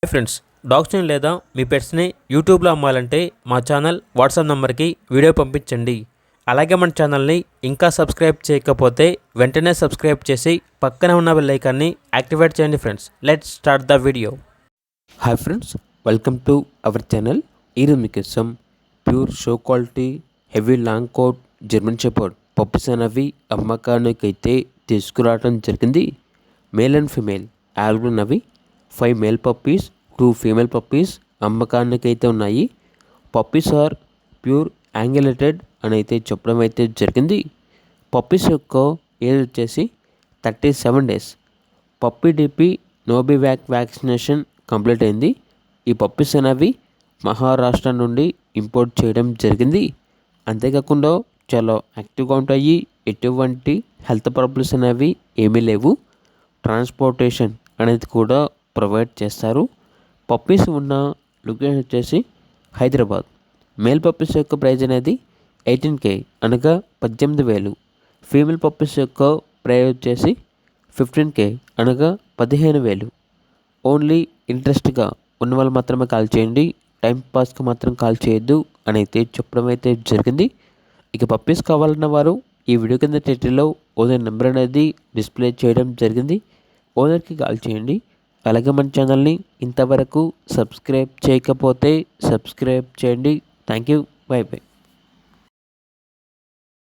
Hi friends, డాగ్స్ని లేదా మీ పెట్స్ని యూట్యూబ్లో అమ్మాలంటే మా ఛానల్ వాట్సాప్ నెంబర్కి వీడియో పంపించండి. అలాగే మన ఛానల్ని ఇంకా సబ్స్క్రైబ్ చేయకపోతే వెంటనే సబ్స్క్రైబ్ చేసి పక్కనే ఉన్న బెల్ ఐకాన్ని యాక్టివేట్ చేయండి. Friends, let's start the video. Hi friends, welcome to our channel. ఈరోజు మీకోసం pure show quality heavy long coat German shepherd puppies అనేవి అమ్మకానికి అయితే తీసుకురావడం జరిగింది. మేల్ అండ్ ఫీమేల్ ఆల్గున్నవి 5 మేల్ పప్పీస్ 2 ఫీమేల్ పప్పీస్ అమ్మకానికి అయితే ఉన్నాయి. పప్పీస్ ఆర్ ప్యూర్ యాంగిలేటెడ్ అని అయితే చెప్పడం అయితే జరిగింది. పప్పీస్ యొక్క ఏజ్ వచ్చేసి 37 days. Puppy DP Nobivac vaccination complete అయింది. ఈ పప్పీస్ అనేవి మహారాష్ట్ర నుండి ఇంపోర్ట్ చేయడం జరిగింది. అంతేకాకుండా చాలా యాక్టివ్గా ఉంటాయి. ఎటువంటి హెల్త్ ప్రాబ్లమ్స్ అనేవి ఏమీ లేవు. ట్రాన్స్పోర్టేషన్ అనేది కూడా ప్రొవైడ్ చేస్తారు. పప్పీస్ ఉన్న లొకేషన్ వచ్చేసి హైదరాబాద్. మేల్ పప్పీస్ యొక్క ప్రైజ్ అనేది 18K అనగా 18,000. ఫీమేల్ పప్పీస్ యొక్క ప్రైజ్ వచ్చేసి 15K అనగా 15,000. ఓన్లీ ఇంట్రెస్ట్గా ఉన్న వాళ్ళు మాత్రమే కాల్ చేయండి, టైం పాస్కి మాత్రం కాల్ చేయొద్దు అని అయితే చెప్పడం అయితే జరిగింది. ఇక పప్పీస్ కావాలన్న వారు ఈ వీడియో కింద టైటిల్లో ఓనర్ నెంబర్ అనేది డిస్ప్లే చేయడం జరిగింది. ఓనర్కి కాల్ చేయండి. అలాగే మన ఛానల్ని ఇంతవరకు సబ్స్క్రైబ్ చేయకపోతే సబ్స్క్రైబ్ చేయండి. Thank you. By by.